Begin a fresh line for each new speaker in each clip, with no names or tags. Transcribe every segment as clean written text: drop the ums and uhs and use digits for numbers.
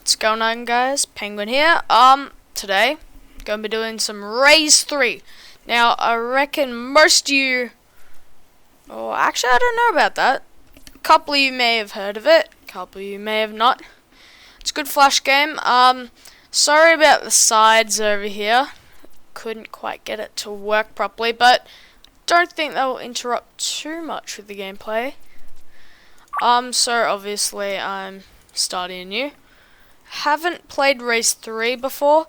What's going on, guys? Penguin here. Today gonna be doing some Raze 3. Now I reckon most of you, oh actually I don't know about that. A couple of you may have heard of it, a couple of you may have not. It's a good flash game. Sorry about the sides over here. Couldn't quite get it to work properly, but don't think that will interrupt too much with the gameplay. So obviously I'm starting anew. Haven't played Raze 3 before.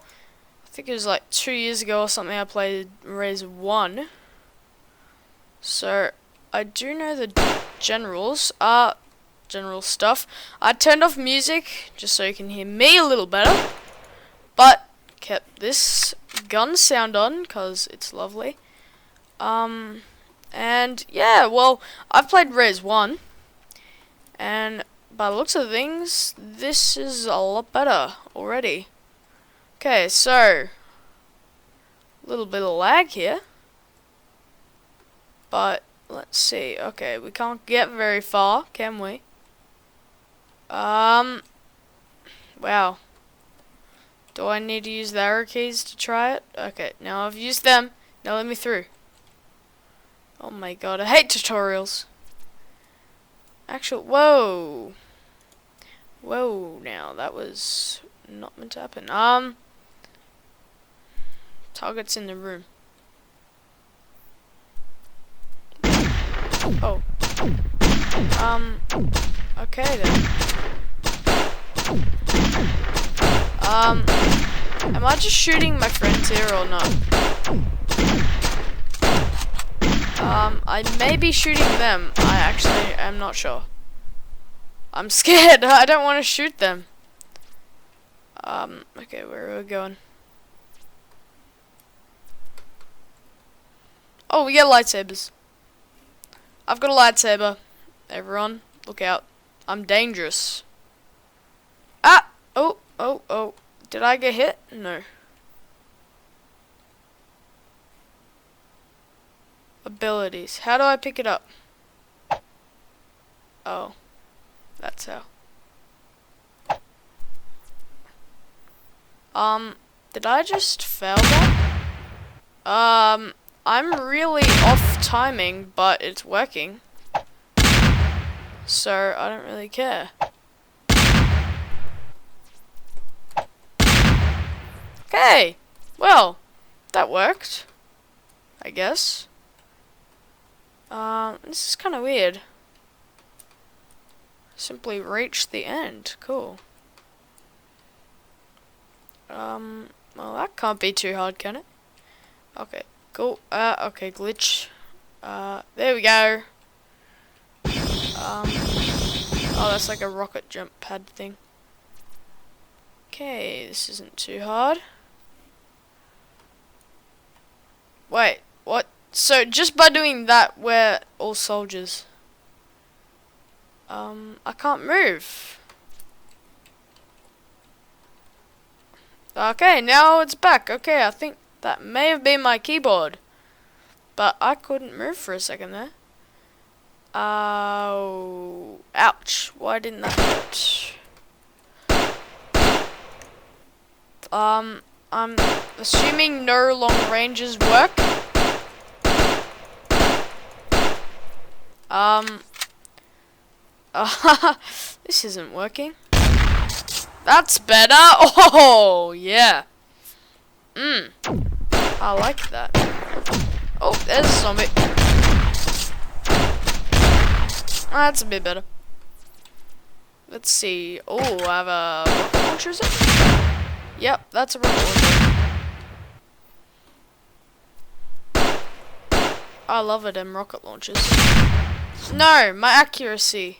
I think it was like 2 years ago or something I played Raze 1. So I do know the generals, general stuff. I turned off music just so you can hear me a little better, but kept this gun sound on because it's lovely. And yeah, well, I've played Raze 1, and by the looks of things, this is a lot better already. Okay, so a little bit of lag here, but let's see. Okay, we can't get very far, can we? Wow. Do I need to use the arrow keys to try it? Okay, now I've used them. Now let me through. Oh my god, I hate tutorials. Actually, whoa. Whoa, now that was not meant to happen. Target's in the room. Oh. Okay then. Am I just shooting my friends here or not? I may be shooting them. I actually am not sure. I'm scared. I don't want to shoot them. Okay, where are we going? Oh, we get lightsabers. I've got a lightsaber. Everyone, look out. I'm dangerous. Ah! Oh. Did I get hit? No. Abilities. How do I pick it up? Oh. That's how. Did I just fail that? I'm really off timing, but it's working. So, I don't really care. Okay! Well, that worked. I guess. This is kind of weird. Simply reached the end. Cool. Well, that can't be too hard, can it? Okay, cool. Okay, glitch. There we go. Oh, that's like a rocket jump pad thing. Okay, this isn't too hard. Wait, what? So, just by doing that, we're all soldiers. I can't move. Okay, now it's back. Okay, I think that may have been my keyboard. But I couldn't move for a second there. Oh, ouch. Why didn't that hurt? I'm assuming no long ranges work. This isn't working. That's better. Oh, yeah. I like that. Oh, there's a zombie. That's a bit better. Let's see. Oh, I have a rocket launcher, is it? Yep, that's a rocket launcher. I love it, them rocket launchers. No, my accuracy.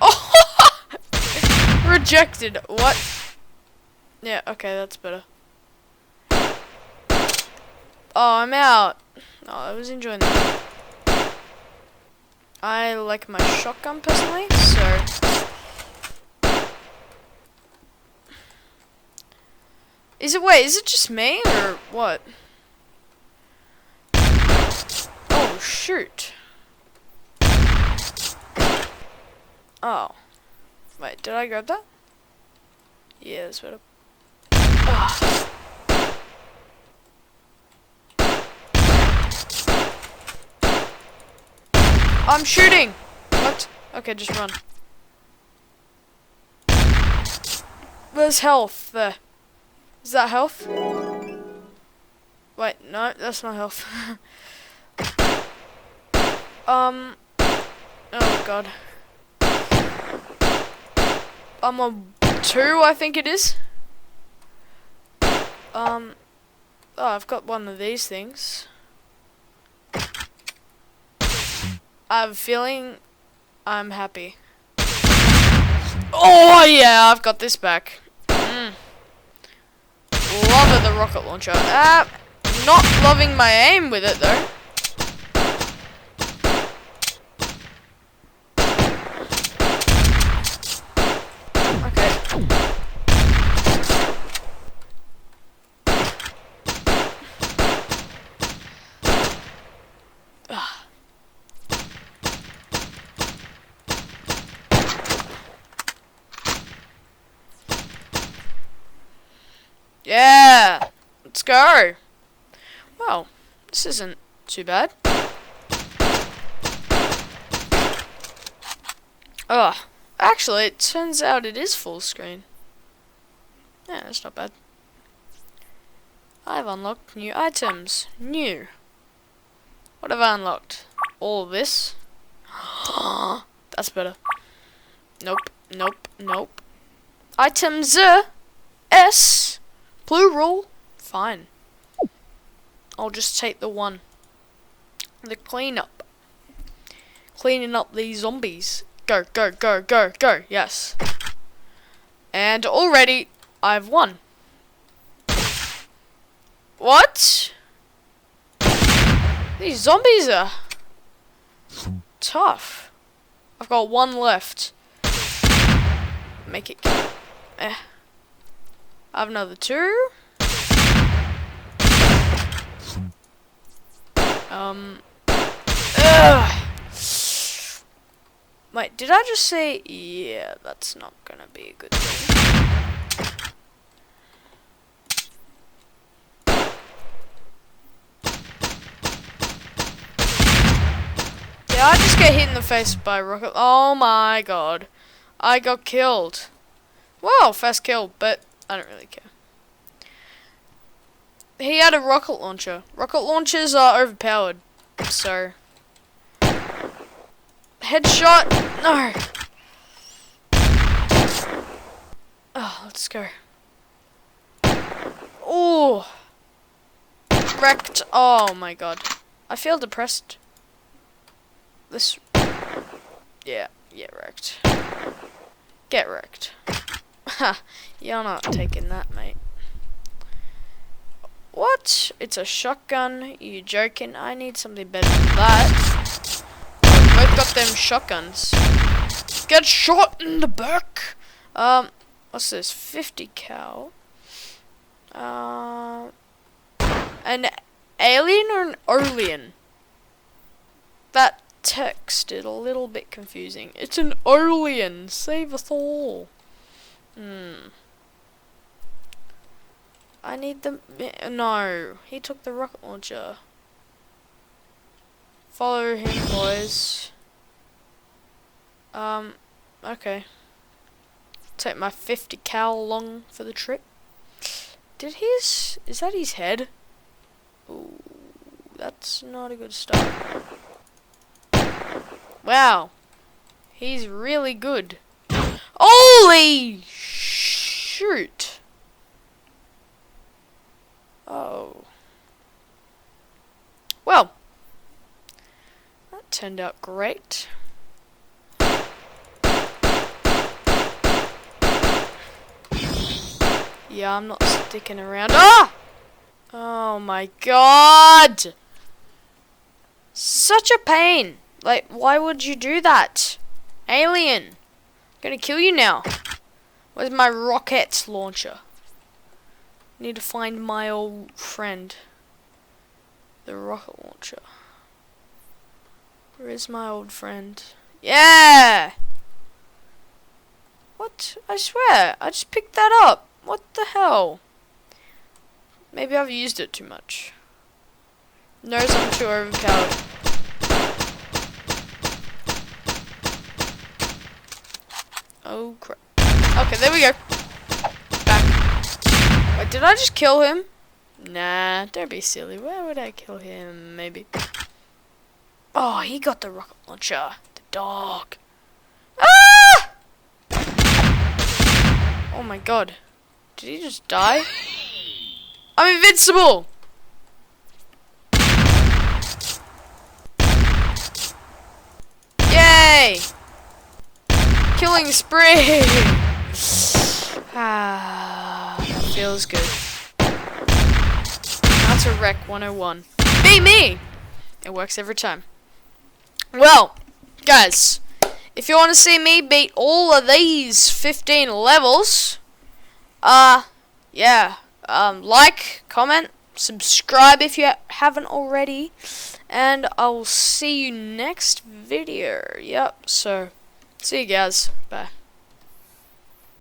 Oh! Rejected. What? Yeah, okay, that's better. Oh, I'm out. Oh, I was enjoying that. I like my shotgun personally, so... Wait, is it just me, or what? Oh, shoot. Oh. Wait, did I grab that? Yeah, that's better. Ah. I'm shooting! What? Okay, just run. There's health there. Is that health? Wait, no, that's not health. Oh god. I'm on 2, I think it is. Oh, I've got one of these things. I have a feeling I'm happy. Oh yeah, I've got this back. Love the rocket launcher. Not loving my aim with it though. Okay. Yeah, let's go. Well, this isn't too bad. Actually, it turns out it is full screen. Yeah, that's not bad. I've unlocked new items. New. What have I unlocked? All of this. That's better. Nope, nope, nope. Items S. Plural. Fine. I'll just take the one. The cleanup. Cleaning up these zombies. Go, go, go, go, go. Yes. And already I've won. What? These zombies are tough. I've got one left. Make it. I have another 2. Wait, did I just say? Yeah, that's not gonna be a good thing. Did I just get hit in the face by a rocket? Oh my god. I got killed. Wow, fast kill, but I don't really care. He had a rocket launcher. Rocket launchers are overpowered, so... Headshot! No! Oh, let's go. Oh! Wrecked. Oh my god. I feel depressed. This... Yeah, wrecked. Get wrecked. Ha! You're not taking that, mate. What? It's a shotgun? You joking? I need something better than that. Both got them shotguns. Get shot in the back! What's this? 50 cal. An alien or an alien? That text is a little bit confusing. It's an alien. Save us all. I need the... No. He took the rocket launcher. Follow him, boys. Okay. Take my 50 cal along for the trip. Did his... Is that his head? Ooh, that's not a good start. Wow. He's really good. Holy shoot. Oh. Well. That turned out great. Yeah, I'm not sticking around. Ah! Oh my god! Such a pain. Like, why would you do that? Alien. I'm gonna kill you now. Where's my rocket launcher? Need to find my old friend. The rocket launcher. Where is my old friend? Yeah! What? I swear, I just picked that up. What the hell? Maybe I've used it too much. Knows I'm too overpowered. Oh crap. Okay, there we go. Back. Wait, did I just kill him? Nah, don't be silly. Where would I kill him? Maybe. Oh, he got the rocket launcher. The dog. Ah! Oh my god. Did he just die? I'm invincible! Yay! Killing spree! Ah, feels good. How to wreck 101. Be me! It works every time. Well, guys, if you want to see me beat all of these 15 levels, yeah, like, comment, subscribe if you haven't already, and I'll see you next video. Yep, so, see you guys. Bye.